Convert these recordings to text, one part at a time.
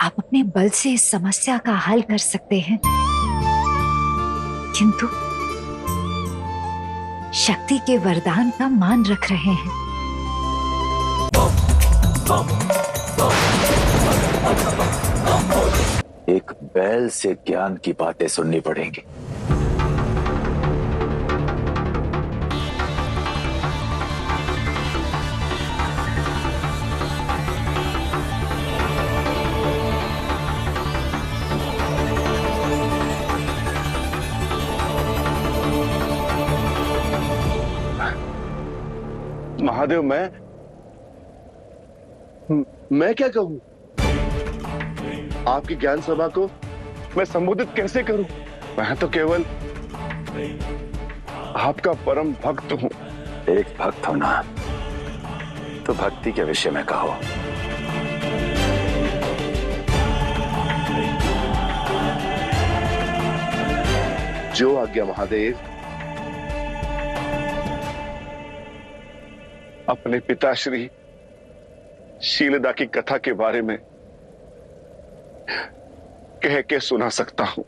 आप अपने बल से इस समस्या का हल कर सकते हैं, किंतु शक्ति के वरदान का मान रख रहे हैं। एक बैल से ज्ञान की बातें सुननी पड़ेंगी। महादेव, मैं क्या कहूं? आपकी ज्ञान सभा को मैं संबोधित कैसे करूं? मैं तो केवल आपका परम भक्त हूं। एक भक्त हो ना, तो भक्ति के विषय में कहो। जो आज्ञा महादेव। अपने पिताश्री शीलदा की कथा के बारे में कह के सुना सकता हूं।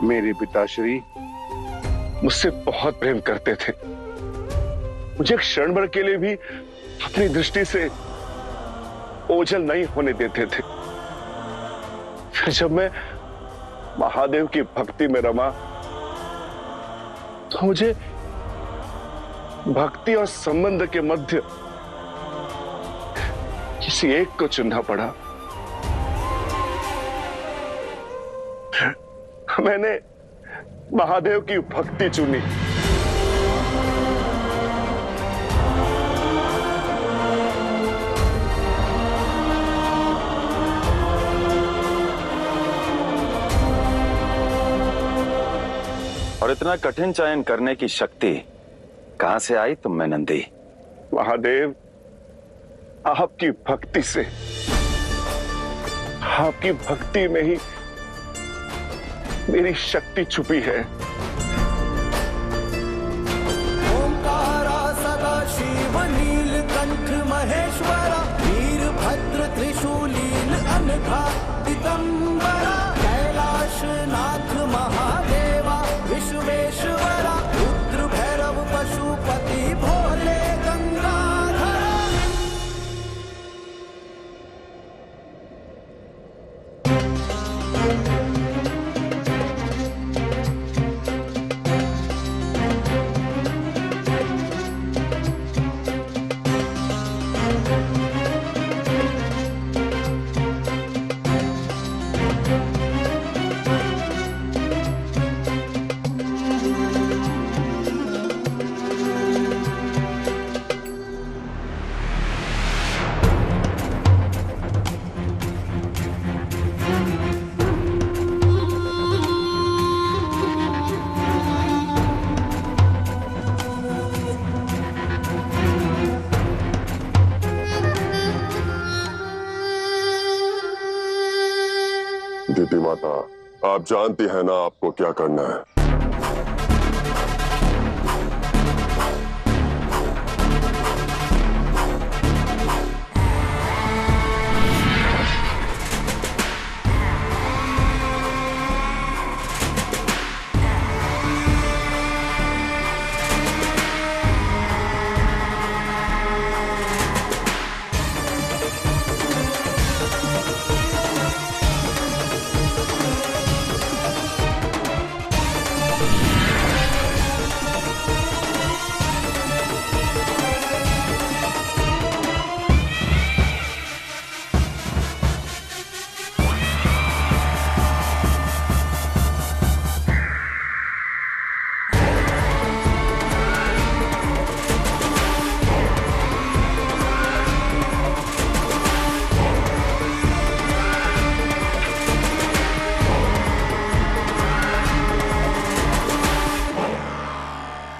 मेरे पिताश्री मुझसे बहुत प्रेम करते थे। मुझे एक क्षण भर के लिए भी अपनी दृष्टि से ओझल नहीं होने देते थे। फिर जब मैं महादेव की भक्ति में रमा, तो मुझे भक्ति और संबंध के मध्य किसी एक को चुनना पड़ा। मैंने महादेव की भक्ति चुनी। और इतना कठिन चयन करने की शक्ति कहां से आई तुम में नंदी? महादेव, आपकी भक्ति से, आपकी भक्ति में ही मेरी शक्ति छुपी है। ओंकारा सदा शिव नीलकंठ महेश्वरा वीरभद्र त्रिशूलील अनघा दिगंबरा कैलाश नाथ महादेवा विश्वेश्वरा रुद्र भैरव पशुपति भोले गंगाधरा। दीदी माता, आप जानती हैं ना आपको क्या करना है।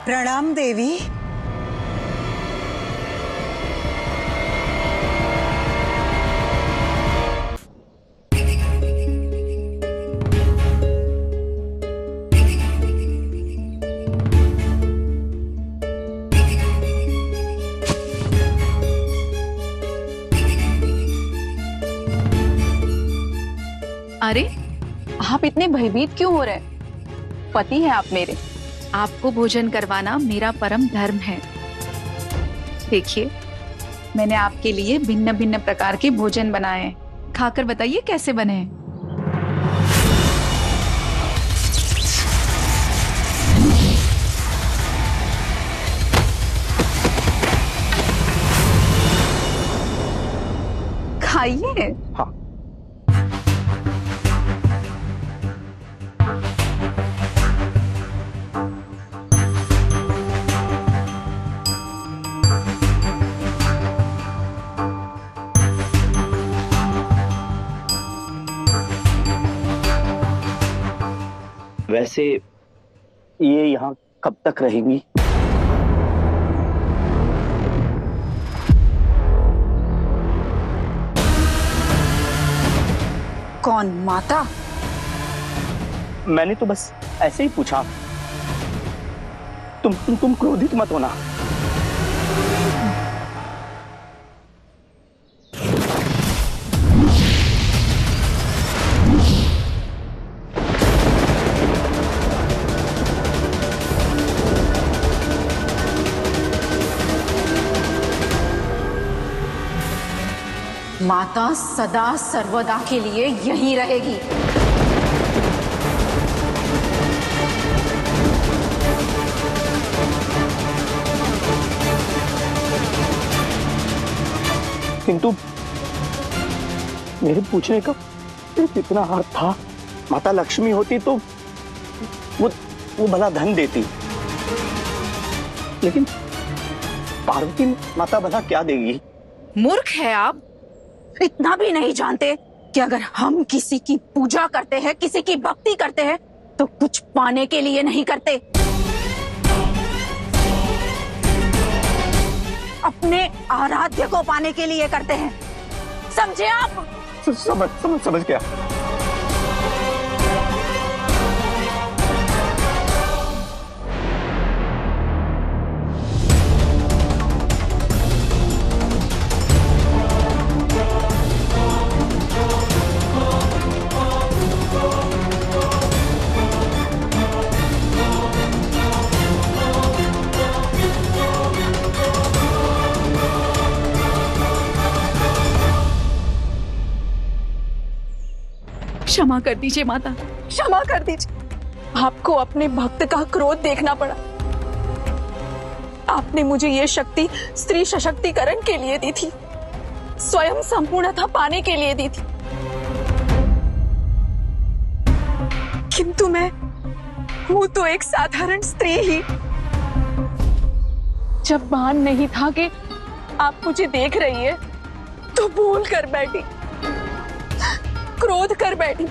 प्रणाम देवी। अरे, आप इतने भयभीत क्यों हो रहे? पति हैं आप मेरे। आपको भोजन करवाना मेरा परम धर्म है। देखिए, मैंने आपके लिए भिन्न भिन्न प्रकार के भोजन बनाए हैं। खाकर बताइए कैसे बने हैं। खाइए। हाँ। वैसे ये यहाँ कब तक रहेंगी? कौन, माता? मैंने तो बस ऐसे ही पूछा। तुम क्रोधित मत होना। माता सदा सर्वदा के लिए यहीं रहेगी। किंतु मेरे पूछने का इतना अर्थ था। माता लक्ष्मी होती तो वो भला धन देती, लेकिन पार्वती माता भला क्या देगी? मूर्ख है आप। इतना भी नहीं जानते कि अगर हम किसी की पूजा करते हैं, किसी की भक्ति करते हैं, तो कुछ पाने के लिए नहीं करते, अपने आराध्य को पाने के लिए करते हैं। समझे आप? समझ गया। क्षमा कर दीजिए माता, क्षमा कर दीजिए। आपको अपने भक्त का क्रोध देखना पड़ा। आपने मुझे ये शक्ति स्त्री सशक्तिकरण के लिए दी थी, स्वयं संपूर्णता पाने के लिए दी थी, किंतु मैं हूं तो एक साधारण स्त्री ही। जब भान नहीं था कि आप मुझे देख रही है, तो भूल कर बैठी, क्रोध कर बैठी।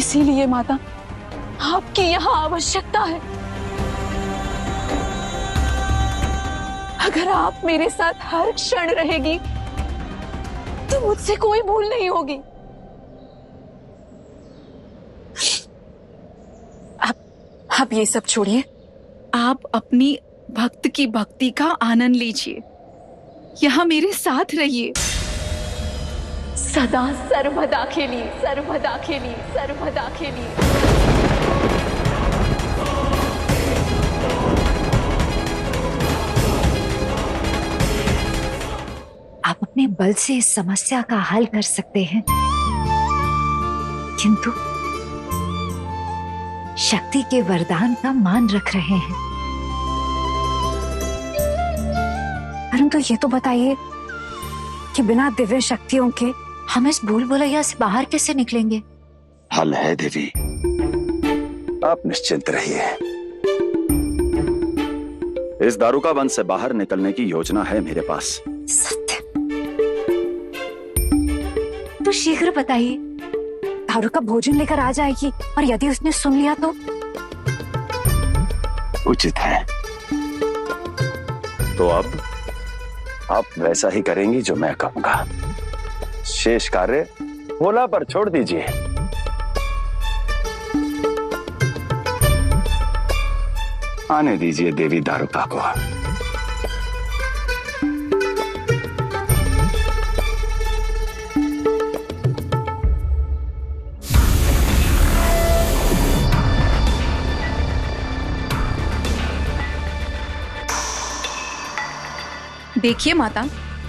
इसीलिए माता, आपकी यहाँ आवश्यकता है। अगर आप मेरे साथ हर क्षण रहेगी, तो मुझसे कोई भूल नहीं होगी। आप ये सब छोड़िए, आप अपनी भक्त की भक्ति का आनंद लीजिए। यहाँ मेरे साथ रहिए। सदा सर्वदा के लिए, सर्वदा के लिए, सर्वदा के लिए। आप अपने बल से इस समस्या का हल कर सकते हैं, किंतु शक्ति के वरदान का मान रख रहे हैं। परंतु ये तो बताइए कि बिना दिव्य शक्तियों के हम इस भूल भुलैया से बाहर कैसे निकलेंगे? हल है देवी, आप निश्चिंत रहिए। इस दारुका वन से बाहर निकलने की योजना है मेरे पास। सत्य, तो शीघ्र बताइए। दारुका भोजन लेकर आ जाएगी, और यदि उसने सुन लिया तो? उचित है। तो अब आप वैसा ही करेंगी जो मैं कहूंगा। शेष कार्य भोला पर छोड़ दीजिए। आने दीजिए देवी दारुका को। देखिए माता,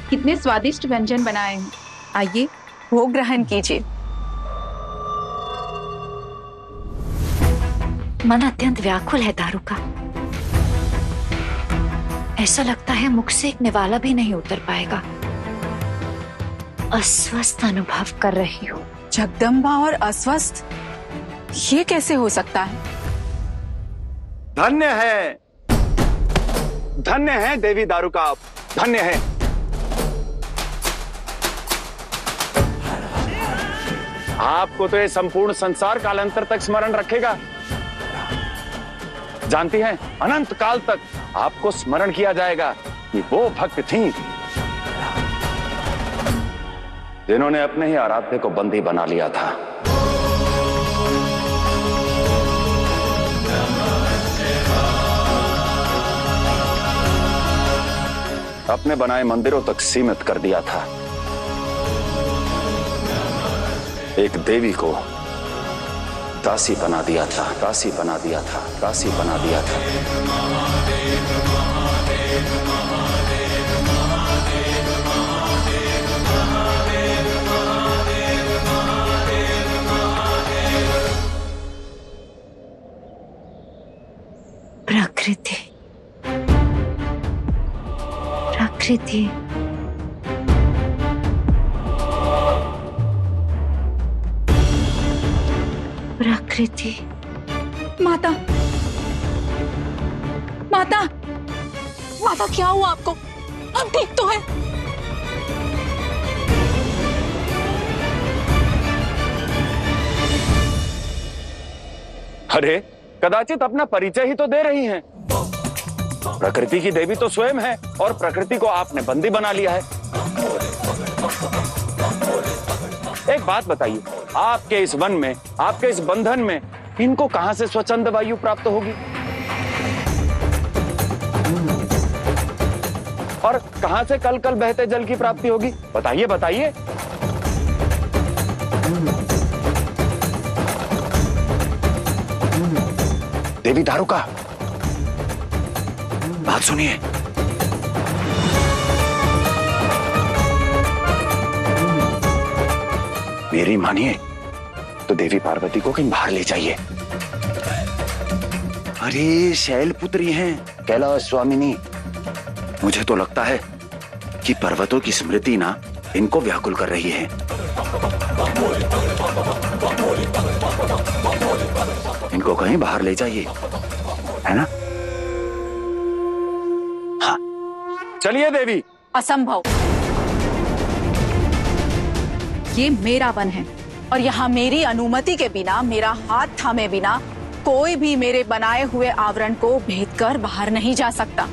कितने स्वादिष्ट व्यंजन बनाए हैं। आइए वो ग्रहण कीजिए। मन अत्यंत व्याकुल है दारू का। ऐसा लगता है मुख से एक निवाला भी नहीं उतर पाएगा। अस्वस्थ अनुभव कर रही हूँ। जगदम्बा और अस्वस्थ, ये कैसे हो सकता है? धन्य है देवी दारू का, धन्य है। आपको तो ये संपूर्ण संसार कालांतर तक स्मरण रखेगा। जानती हैं, अनंत काल तक आपको स्मरण किया जाएगा कि वो भक्त थीं जिन्होंने अपने ही आराध्य को बंदी बना लिया था। अपने बनाए मंदिरों तक सीमित कर दिया था। एक देवी को दासी बना दिया था, दासी बना दिया था, दासी बना दिया था। प्रकृति, प्रकृति, प्रकृति। माता, माता, माता क्या हुआ आपको? अब ठीक तो है? अरे कदाचित अपना परिचय ही तो दे रही हैं। प्रकृति की देवी तो स्वयं है और प्रकृति को आपने बंदी बना लिया है। एक बात बताइए, आपके इस वन में, आपके इस बंधन में इनको कहां से स्वच्छंद वायु प्राप्त होगी और कहां से कल कल बहते जल की प्राप्ति होगी? बताइए बताइए। देवी दारू का बात सुनिए। मेरी मानिए तो देवी पार्वती को कहीं बाहर ले जाइए। अरे शैलपुत्री हैं, कैलाश स्वामिनी। मुझे तो लगता है कि पर्वतों की स्मृति ना इनको व्याकुल कर रही है। इनको कहीं बाहर ले जाइए, है ना? हाँ, चलिए देवी। असंभव। ये मेरा वन है और यहाँ मेरी अनुमति के बिना, मेरा हाथ थामे बिना कोई भी मेरे बनाए हुए आवरण को भेद कर बाहर नहीं जा सकता।